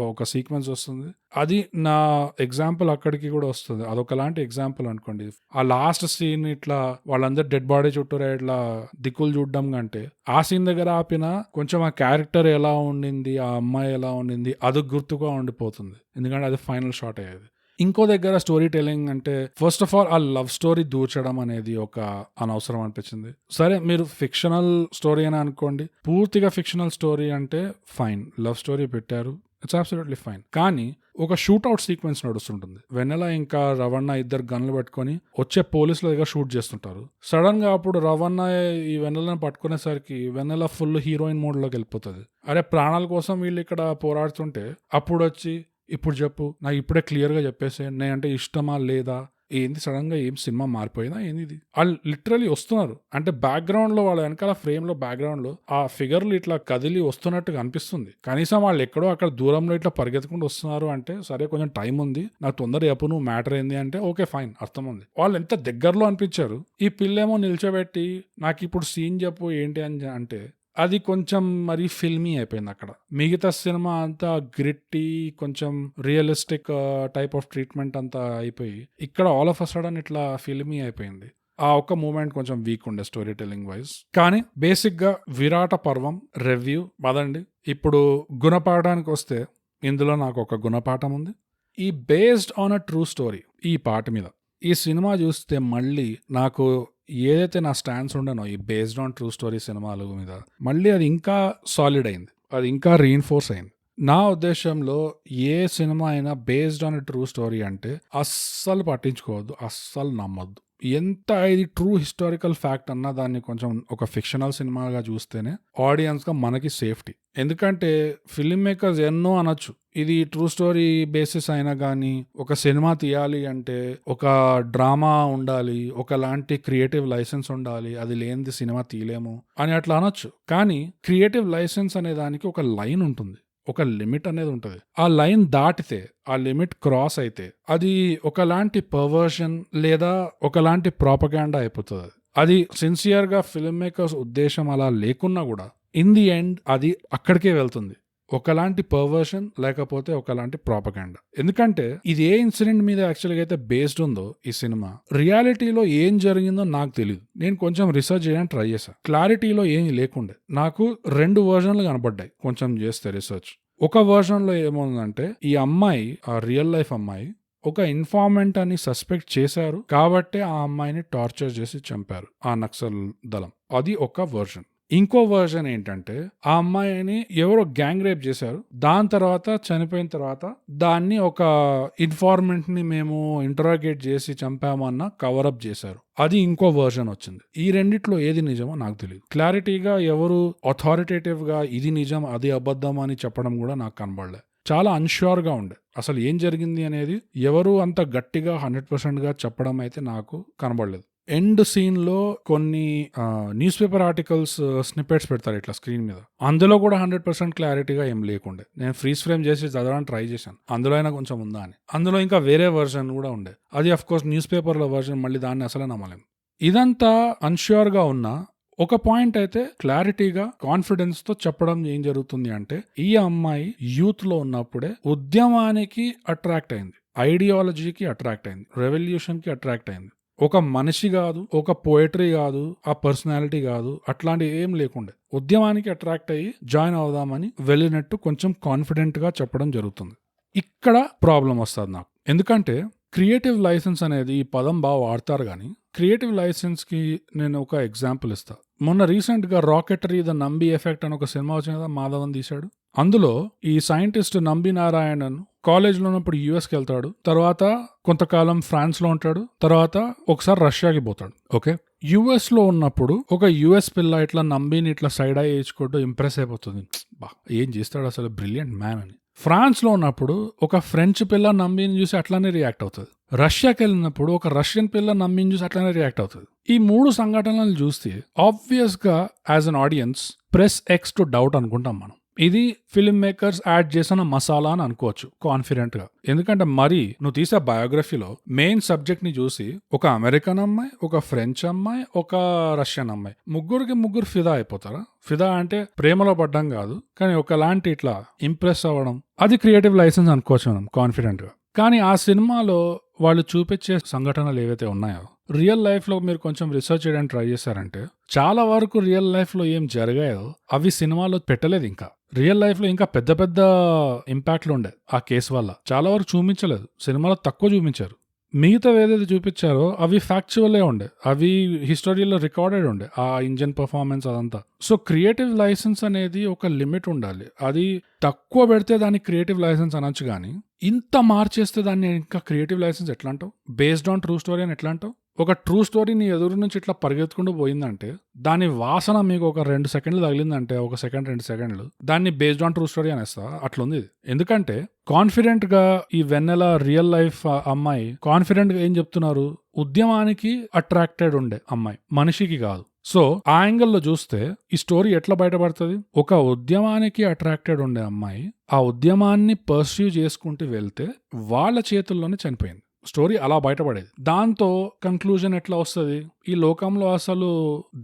ఒక సీక్వెన్స్ వస్తుంది. అది నా ఎగ్జాంపుల్ అక్కడికి కూడా వస్తుంది. అదొకలాంటి ఎగ్జాంపుల్ అనుకోండి. ఆ లాస్ట్ సీన్ ఇట్లా వాళ్ళందరూ డెడ్ బాడీ చుట్టూరా ఇట్లా దిక్కులు చూడడం కంటే ఆ సీన్ దగ్గర ఆపినా కొంచెం ఆ క్యారెక్టర్ ఎలా ఉండింది, ఆ అమ్మాయి ఎలా ఉండింది అది గుర్తుగా ఉండిపోతుంది. ఎందుకంటే అది ఫైనల్ షాట్ అయ్యేది. ఇంకో దగ్గర స్టోరీ టెలింగ్ అంటే ఫస్ట్ ఆఫ్ ఆల్ ఆ లవ్ స్టోరీ దూర్చడం అనేది ఒక అనవసరం అనిపించింది. సరే మీరు ఫిక్షనల్ స్టోరీ అని అనుకోండి, పూర్తిగా ఫిక్షనల్ స్టోరీ అంటే ఫైన్, లవ్ స్టోరీ పెట్టారు, ఇట్స్ అబ్సల్యూట్లీ ఫైన్. కానీ ఒక షూట్అవుట్ సీక్వెన్స్ నడుస్తుంటుంది. వెన్నెల ఇంకా రవణ ఇద్దరు గన్లు పెట్టుకొని వచ్చే పోలీసుల దగ్గర షూట్ చేస్తుంటారు. సడన్ గా అప్పుడు రవణ ఈ వెన్నెలను పట్టుకునేసరికి వెన్నెల ఫుల్ హీరోయిన్ మోడ్ లోకి వెళ్ళిపోతుంది. అరే ప్రాణాల కోసం వీళ్ళు ఇక్కడ పోరాడుతుంటే అప్పుడు వచ్చి ఇప్పుడు చెప్పు, నాకు ఇప్పుడే క్లియర్గా చెప్పేసే నేనంటే ఇష్టమా లేదా, ఏంది సడన్ గా ఏం సినిమా మారిపోయినా ఏంది ఇది. వాళ్ళు లిటరలీ వస్తున్నారు అంటే బ్యాక్గ్రౌండ్ లో వాళ్ళ వెనకాల ఫ్రేమ్ లో బ్యాక్గ్రౌండ్ లో ఆ ఫిగర్లు ఇట్లా కదిలి వస్తున్నట్టుగా అనిపిస్తుంది. కనీసం వాళ్ళు ఎక్కడో అక్కడ దూరంలో ఇట్లా పరిగెత్తుకుంటూ వస్తున్నారు అంటే సరే కొంచెం టైం ఉంది, నాకు తొందర చెప్పు నువ్వు మ్యాటర్ ఏంది అంటే ఓకే ఫైన్ అర్థం ఉంది. వాళ్ళు ఎంత దగ్గరలో అనిపించారు. ఈ పిల్లేమో నిల్చోబెట్టి నాకు ఇప్పుడు సీన్ చెప్పు ఏంటి అని అంటే అది కొంచెం మరి ఫిల్మీ అయిపోయింది అక్కడ. మిగతా సినిమా అంతా గ్రిట్టి కొంచెం రియలిస్టిక్ టైప్ ఆఫ్ ట్రీట్మెంట్ అంతా అయిపోయి ఇక్కడ ఆల్ ఆఫ్ అ సడన్ ఇట్లా ఫిల్మీ అయిపోయింది. ఆ ఒక్క మూమెంట్ కొంచెం వీక్ ఉండే స్టోరీ టెల్లింగ్ వైజ్. కానీ బేసిక్ గా విరాట పర్వం రివ్యూ పదండి. ఇప్పుడు గుణపాఠానికి వస్తే ఇందులో నాకు ఒక గుణపాఠం ఉంది. ఈ based on a true story ఈ పాట మీద ఈ సినిమా చూస్తే మళ్ళీ నాకు ఏదైతే నా స్టాండ్స్ ఉండనో ఈ బేస్డ్ ఆన్ ట్రూ స్టోరీ సినిమాల మీద మళ్ళీ అది ఇంకా సాలిడ్ అయింది, అది ఇంకా రీఇన్ఫోర్స్ అయింది. నా ఉద్దేశంలో ఏ సినిమా అయినా బేస్డ్ ఆన్ ట్రూ స్టోరీ అంటే అస్సలు పట్టించుకోవద్దు, అస్సలు నమ్మొద్దు. ఎంత ఇది ట్రూ హిస్టారికల్ ఫ్యాక్ట్ అన్నా దాన్ని కొంచెం ఒక ఫిక్షనల్ సినిమాగా చూస్తేనే ఆడియన్స్ గా మనకి సేఫ్టీ. ఎందుకంటే ఫిల్మ్ మేకర్స్ ఎన్నో అనొచ్చు, ఇది ట్రూ స్టోరీ బేసిస్ అయినా కానీ ఒక సినిమా తీయాలి అంటే ఒక డ్రామా ఉండాలి, ఒకలాంటి క్రియేటివ్ లైసెన్స్ ఉండాలి, అది లేనిది సినిమా తీయలేము అని అట్లా అనొచ్చు. కానీ క్రియేటివ్ లైసెన్స్ అనే దానికి ఒక లైన్ ఉంటుంది, ఒక లిమిట్ అనేది ఉంటుంది. ఆ లైన్ దాటితే, ఆ లిమిట్ క్రాస్ అయితే అది ఒకలాంటి పర్వర్షన్ లేదా ఒకలాంటి ప్రాపగాండా అయిపోతుంది. అది సిన్సియర్ గా ఫిల్మ్ మేకర్స్ ఉద్దేశం అలా లేకున్నా కూడా ఇన్ ది ఎండ్ అది అక్కడికే వెళ్తుంది, ఒకలాంటి పర్వర్షన్ లేకపోతే ఒకలాంటి ప్రాపగాండా. ఎందుకంటే ఇది ఏ ఇన్సిడెంట్ మీద యాక్చువల్గా అయితే బేస్డ్ ఉందో ఈ సినిమా, రియాలిటీలో ఏం జరిగిందో నాకు తెలియదు. నేను కొంచెం రీసెర్చ్ చేయడానికి ట్రై చేశాను, క్లారిటీలో ఏమీ లేకుండే. నాకు 2 వర్జన్లు కనబడ్డాయి కొంచెం చేస్తే రీసెర్చ్. ఒక వర్జన్ లో ఏముందంటే ఈ అమ్మాయి, ఆ రియల్ లైఫ్ అమ్మాయి ఒక ఇన్ఫార్మెంట్ అని సస్పెక్ట్ చేశారు కాబట్టి ఆ అమ్మాయిని టార్చర్ చేసి చంపారు ఆ నక్సల్ దళం. అది ఒక వర్జన్. ఇంకో వర్జన్ ఏంటంటే ఆ అమ్మాయిని ఎవరో గ్యాంగ్ రేప్ చేశారు, దాని తర్వాత చనిపోయిన తర్వాత దాన్ని ఒక ఇన్ఫార్మెంట్ ని మేము ఇంటరాగేట్ చేసి చంపామన్న కవరప్ చేశారు, అది ఇంకో వర్జన్ వచ్చింది. ఈ రెండిట్లో ఏది నిజమో నాకు తెలియదు. క్లారిటీగా ఎవరు అథారిటేటివ్ గా ఇది నిజం అది అబద్ధం అని చెప్పడం కూడా నాకు కనబడలే. చాలా అన్ష్యూర్ గా ఉండే అసలు ఏం జరిగింది అనేది ఎవరు అంత గట్టిగా 100% గా చెప్పడం అయితే నాకు కనబడలేదు. ఎండ్ సీన్ లో కొన్ని న్యూస్ పేపర్ ఆర్టికల్స్ స్నిప్పెట్స్ పెడతారు ఇట్లా స్క్రీన్ మీద. అందులో కూడా 100% క్లారిటీగా ఏం లేకుండే. నేను ఫ్రీజ్ ఫ్రేమ్ చేసి చదవడానికి ట్రై చేశాను, అందులో అయినా కొంచెం ఉందా అని. అందులో ఇంకా వేరే వర్షన్ కూడా ఉండే, అది అఫ్ కోర్స్ న్యూస్ పేపర్లో వర్షన్, మళ్ళీ దాన్ని అసలు నమ్మలేము. ఇదంతా అన్ష్యూర్ గా ఉన్నా ఒక పాయింట్ అయితే క్లారిటీగా కాన్ఫిడెన్స్ తో చెప్పడం ఏం జరుగుతుంది అంటే, ఈ అమ్మాయి యూత్ లో ఉన్నప్పుడే ఉద్యమానికి అట్రాక్ట్ అయింది, ఐడియాలజీకి అట్రాక్ట్ అయింది, రెవల్యూషన్ కి అట్రాక్ట్ అయింది. ఒక మనిషి కాదు, ఒక పోయట్రీ కాదు, ఆ పర్సనాలిటీ కాదు, అట్లాంటి ఏం లేకుండే ఉద్యమానికి అట్రాక్ట్ అయ్యి జాయిన్ అవుదామని వెళ్ళినట్టు కొంచెం కాన్ఫిడెంట్ గా చెప్పడం జరుగుతుంది. ఇక్కడ ప్రాబ్లం వస్తుంది నాకు, ఎందుకంటే క్రియేటివ్ లైసెన్స్ అనేది ఈ పదం బాగా వాడతారు కానీ క్రియేటివ్ లైసెన్స్ కి నేను ఒక ఎగ్జాంపుల్ ఇస్తా. మొన్న రీసెంట్ గా రాకెటరీ ద నంబి ఎఫెక్ట్ అని ఒక సినిమా వచ్చింది కదా, మాధవన్ తీశాడు. అందులో ఈ సైంటిస్ట్ నంబి నారాయణన్ కాలేజ్లో ఉన్నప్పుడు యుఎస్కి వెళ్తాడు, తర్వాత కొంతకాలం ఫ్రాన్స్ లో ఉంటాడు, తర్వాత ఒకసారి రష్యాకి పోతాడు. ఓకే, యుఎస్ లో ఉన్నప్పుడు ఒక యుఎస్ పిల్ల ఇట్లా నంబిని ఇట్లా సైడ్ అయ్యి వేసుకుంటూ ఇంప్రెస్ అయిపోతుంది, బా ఏం చేస్తాడు అసలు, బ్రిలియంట్ మ్యాన్ అని. ఫ్రాన్స్ లో ఉన్నప్పుడు ఒక ఫ్రెంచ్ పిల్ల నంబిని చూసి అట్లానే రియాక్ట్ అవుతుంది. రష్యాకి వెళ్ళినప్పుడు ఒక రష్యన్ పిల్ల నంబిని చూసి అట్లానే రియాక్ట్ అవుతుంది. ఈ 3 సంఘటనలు చూస్తే ఆబ్వియస్ గా as an audience press X to doubt అనుకుంటాం మనం. ఇది ఫిల్మ్ మేకర్స్ యాడ్ చేసిన మసాలా అని అనుకోవచ్చు కాన్ఫిడెంట్ గా. ఎందుకంటే మరి నువ్వు తీసే బయోగ్రఫీలో మెయిన్ సబ్జెక్ట్ ని చూసి ఒక అమెరికన్ అమ్మాయి, ఒక ఫ్రెంచ్ అమ్మాయి, ఒక రష్యన్ అమ్మాయి, ముగ్గురు ఫిదా అయిపోతారా? ఫిదా అంటే ప్రేమలో పడ్డం కాదు, కానీ ఒకలాంటి ఇట్లా ఇంప్రెస్ అవ్వడం, అది క్రియేటివ్ లైసెన్స్ అనుకోవచ్చు మనం కాన్ఫిడెంట్ గా. కానీ ఆ సినిమాలో వాళ్ళు చూపించే సంఘటనలు ఏవైతే ఉన్నాయో రియల్ లైఫ్ లో మీరు కొంచెం రీసెర్చ్ చేయడానికి ట్రై చేశారంటే చాలా వరకు రియల్ లైఫ్ లో ఏం జరిగాయో అవి సినిమాలో పెట్టలేదు. ఇంకా రియల్ లైఫ్ లో ఇంకా పెద్ద పెద్ద ఇంపాక్ట్లు ఉండే ఆ కేసు వల్ల చాలా వరకు చూపించలేదు, సినిమాలో తక్కువ చూపించారు. మిగతా ఏదైతే చూపించారో అవి ఫ్యాక్చువల్లే ఉండే, అవి హిస్టరీలో రికార్డెడ్ ఉండే, ఆ ఇంజన్ పర్ఫార్మెన్స్ అదంతా. సో క్రియేటివ్ లైసెన్స్ అనేది ఒక లిమిట్ ఉండాలి. అది తక్కువ పెడితే దాన్ని క్రియేటివ్ లైసెన్స్ అనొచ్చు, కానీ ఇంత మార్చేస్తే దాన్ని ఇంకా క్రియేటివ్ లైసెన్స్ ఎట్లా అంటావు? బేస్డ్ ఆన్ ట్రూ స్టోరీ అని ఎట్లా అంటావు? ఒక ట్రూ స్టోరీ నీ ఎదురు నుంచి ఇట్లా పరిగెత్తుకుంటూ పోయిందంటే, దాని వాసన మీకు ఒక 2 సెకండ్లు తగిలిందంటే, 1 సెకండ్ 2 సెకండ్లు, దాన్ని బేస్డ్ ఆన్ ట్రూ స్టోరీ అనేస్తా. అట్లుంది ఇది. ఎందుకంటే కాన్ఫిడెంట్ గా ఈ వెన్నెల రియల్ లైఫ్ అమ్మాయి కాన్ఫిడెంట్ గా ఏం చెప్తున్నారు, ఉద్యమానికి అట్రాక్టెడ్ ఉండే అమ్మాయి, మనిషికి కాదు. సో ఆ యాంగిల్లో చూస్తే ఈ స్టోరీ ఎట్లా బయటపడుతుంది? ఒక ఉద్యమానికి అట్రాక్టెడ్ ఉండే అమ్మాయి ఆ ఉద్యమాన్ని పర్స్యూ చేసుకుంటూ వెళ్తే వాళ్ళ చేతుల్లోనే చనిపోయింది. స్టోరీ అలా బయటపడేది. దాంతో కన్క్లూజన్ ఎట్లా వస్తుంది? ఈ లోకంలో అసలు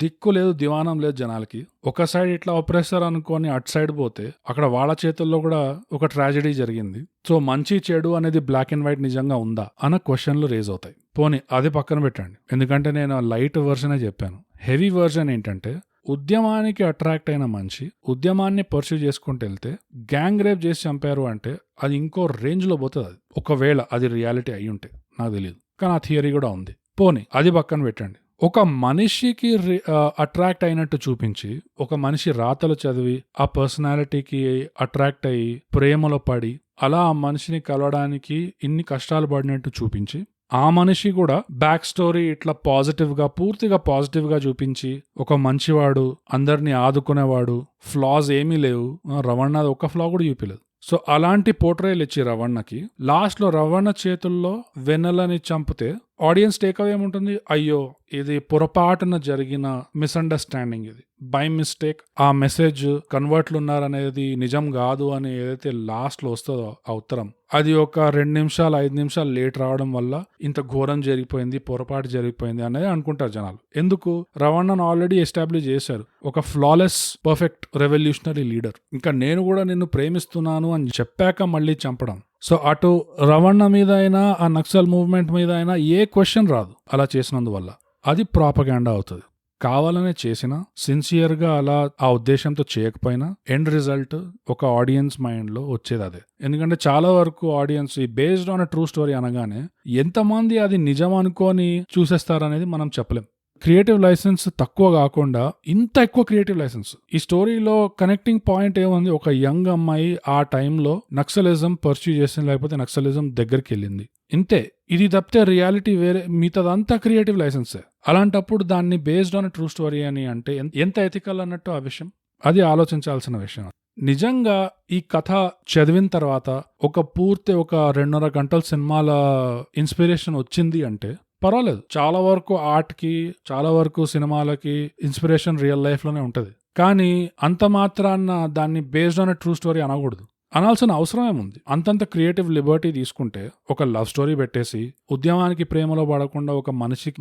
దిక్కు లేదు, దివానం లేదు జనాలకి. ఒక సైడ్ ఇట్లా ఒప్రెసర్ అనుకొని అటు సైడ్ పోతే అక్కడ వాళ్ళ చేతుల్లో కూడా ఒక ట్రాజెడీ జరిగింది. సో మంచి చెడు అనేది బ్లాక్ అండ్ వైట్ నిజంగా ఉందా అన్న క్వశ్చన్లు రేజ్ అవుతాయి. పోనీ అది పక్కన పెట్టండి, ఎందుకంటే నేను లైట్ వర్షనే చెప్పాను. హెవీ వర్షన్ ఏంటంటే, ఉద్యమానికి అట్రాక్ట్ అయిన మనిషి ఉద్యమాన్ని పర్సూ చేసుకుంటూ వెళ్తే గ్యాంగ్ రేప్ చేసి చంపారు అంటే అది ఇంకో రేంజ్ లో పోతుంది. అది ఒకవేళ అది రియాలిటీ అయి ఉంటే నాకు తెలియదు, కానీ ఆ థియరీ కూడా ఉంది. పోనీ అది పక్కన పెట్టండి. ఒక మనిషికి అట్రాక్ట్ అయినట్టు చూపించి, ఒక మనిషి రాతలు చదివి ఆ పర్సనాలిటీకి అట్రాక్ట్ అయ్యి ప్రేమలో పడి అలా ఆ మనిషిని కలవడానికి ఇన్ని కష్టాలు పడినట్టు చూపించి, ఆ మనిషి కూడా బ్యాక్ స్టోరీ ఇట్లా పాజిటివ్ గా, పూర్తిగా పాజిటివ్ గా చూపించి ఒక మంచివాడు, అందరినీ ఆదుకునేవాడు, ఫ్లాస్ ఏమీ లేవు, రవణ ఒక ఫ్లా కూడా చూపించలేదు. సో అలాంటి పోర్ట్రేలు ఇచ్చి రవణకి లాస్ట్ లో రవణ చేతుల్లో వెన్నెలని చంపితే ఆడియన్స్ టేక్అవే ఏముంటుంది? అయ్యో ఇది పొరపాటున జరిగిన మిస్అండర్స్టాండింగ్, ఇది బై మిస్టేక్ ఆ మెసేజ్ కన్వర్ట్లు ఉన్నారనేది నిజం కాదు అని ఏదైతే లాస్ట్ లో వస్తుందో ఆ ఉత్తరం, అది ఒక 2 నిమిషాలు 5 నిమిషాలు లేట్ రావడం వల్ల ఇంత ఘోరం జరిగిపోయింది, పొరపాటు జరిగిపోయింది అనేది అనుకుంటారు జనాలు. ఎందుకు? రవణను ఆల్రెడీ ఎస్టాబ్లిష్ చేశారు, ఒక ఫ్లాలెస్ పర్ఫెక్ట్ రెవల్యూషనరీ లీడర్. ఇంకా నేను కూడా నిన్ను ప్రేమిస్తున్నాను అని చెప్పాక మళ్ళీ చంపడం. సో అటు రవణ మీద అయినా ఆ నక్సల్ మూవ్మెంట్ మీద అయినా ఏ క్వశ్చన్ రాదు అలా చేసినందువల్ల. అది ప్రాపగాండా అవుతుంది. కావాలనే చేసినా, సిన్సియర్గా అలా ఆ ఉద్దేశంతో చేయకపోయినా ఎండ్ రిజల్ట్ ఒక ఆడియన్స్ మైండ్ లో వచ్చేది అదే. ఎందుకంటే చాలా వరకు ఆడియన్స్ ఈ బేస్డ్ ఆన్ ట్రూ స్టోరీ అనగానే ఎంతమంది అది నిజం అనుకొని చూసేస్తారనేది మనం చెప్పలేం. క్రియేటివ్ లైసెన్స్ తక్కువ కాకుండా ఇంత ఎక్కువ క్రియేటివ్ లైసెన్స్. ఈ స్టోరీలో కనెక్టింగ్ పాయింట్ ఏముంది? ఒక యంగ్ అమ్మాయి ఆ టైంలో నక్సలిజం పర్స్యూ చేసింది, లేకపోతే నక్సలిజం దగ్గరికి వెళ్ళింది, ఇంతే. ఇది తప్పితే రియాలిటీ వేరే, మిగతాదంతా క్రియేటివ్ లైసెన్సే. అలాంటప్పుడు దాన్ని బేస్డ్ ఆన్ ట్రూ స్టోరీ అని అంటే ఎంత ఎథికల్ అన్నట్టు ఆ విషయం, అది ఆలోచించాల్సిన విషయం. నిజంగా ఈ కథ చదివిన తర్వాత ఒక పూర్తి ఒక 2.5 గంటల సినిమాల ఇన్స్పిరేషన్ వచ్చింది అంటే పర్వాలేదు. చాలా వరకు ఆర్ట్‌కి, చాలా వరకు సినిమాలకి ఇన్‌స్పిరేషన్ రియల్ లైఫ్‌లోనే ఉంటది. కానీ అంత మాత్రాన దాన్ని based on a true story అనకూడదు. అనాల్సిన అవసరం ఏముంది? అంతంత క్రియేటివ్ లిబర్టీ తీసుకుంటే ఒక లవ్ స్టోరీ పెట్టేసి ఉద్యమానికి ప్రేమలో పడకుండా ఒక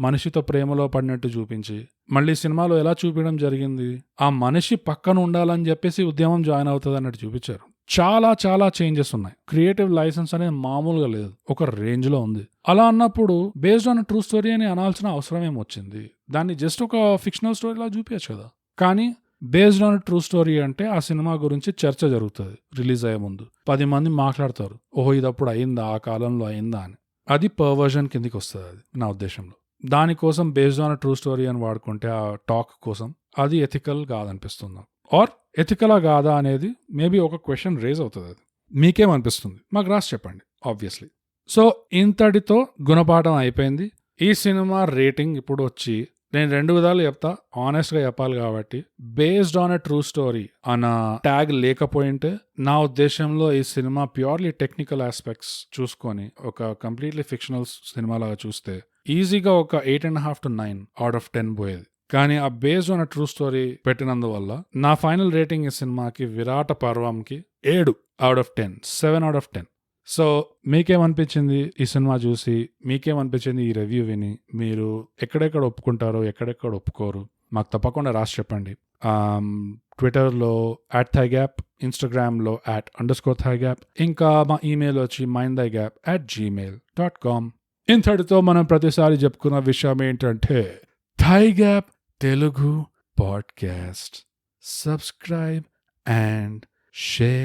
మనిషితో ప్రేమలో పడినట్టు చూపించి మళ్ళీ సినిమాలో ఎలా చూపించడం జరిగింది? ఆ మనిషి పక్కన ఉండాలని చెప్పేసి ఉద్యమం జాయిన్ అవుతుంది అన్నట్టు చూపించారు. చాలా చాలా చేంజెస్ ఉన్నాయి. క్రియేటివ్ లైసెన్స్ అనేది మామూలుగా లేదు, ఒక రేంజ్ లో ఉంది. అలా అన్నప్పుడు బేస్డ్ ఆన్ ట్రూ స్టోరీ అని అనాల్సిన అవసరం ఏమొచ్చింది? దాన్ని జస్ట్ ఒక ఫిక్షనల్ స్టోరీలా చూపించచ్చు కదా. కానీ బేస్డ్ ఆన్ ట్రూ స్టోరీ అంటే ఆ సినిమా గురించి చర్చ జరుగుతుంది. రిలీజ్ అయ్యే ముందు 10 మంది మాట్లాడతారు, ఓహో ఇది అప్పుడు అయిందా, ఆ కాలంలో అయిందా అని. అది పర్వర్జన్ కిందికి వస్తుంది. అది నా ఉద్దేశంలో. దానికోసం బేస్డ్ ఆన్ ట్రూ స్టోరీ అని వాడుకుంటే ఆ టాక్ కోసం అది ఎథికల్ కాదనిపిస్తుంది. ఆర్ ఎథికలా కాదా అనేది మేబీ ఒక క్వశ్చన్ రేజ్ అవుతుంది. అది మీకేమనిపిస్తుంది? మాకు రాసి చెప్పండి ఆబ్వియస్లీ. సో ఇంతటితో గుణపాఠం అయిపోయింది. ఈ సినిమా రేటింగ్ ఇప్పుడు వచ్చి నేను 2 విధాలు చెప్తా, ఆనెస్ట్గా చెప్పాలి కాబట్టి. Based on a true story అన్న ట్యాగ్ లేకపోయింటే నా ఉద్దేశంలో ఈ సినిమా ప్యూర్లీ టెక్నికల్ ఆస్పెక్ట్స్ చూసుకొని ఒక కంప్లీట్లీ ఫిక్షనల్ సినిమా లాగా చూస్తే ఈజీగా ఒక 8.5 to 9 out of 10 పోయేది. కానీ ఆ బేస్డ్ ఆన్ ట్రూ స్టోరీ పెట్టినందువల్ల నా ఫైనల్ రేటింగ్ ఈ సినిమాకి విరాట పర్వంకి 7 out of 10, 7 out of 10. So మీకేమనిపించింది ఈ సినిమా చూసి? మీకేమనిపించింది ఈ రివ్యూ విని? మీరు ఎక్కడెక్కడ ఒప్పుకుంటారో, ఎక్కడెక్కడ ఒప్పుకోరు మాకు తప్పకుండా రాసి చెప్పండి. ట్విట్టర్లో @thigap, ఇన్స్టాగ్రామ్లో @_thigap, ఇంకా మా ఈమెయిల్ వచ్చి mindthigap@gmail.com. ఇంతటితో మనం ప్రతిసారి చెప్పుకున్న విషయం ఏంటంటే thigh gap Telugu podcast. Subscribe and share.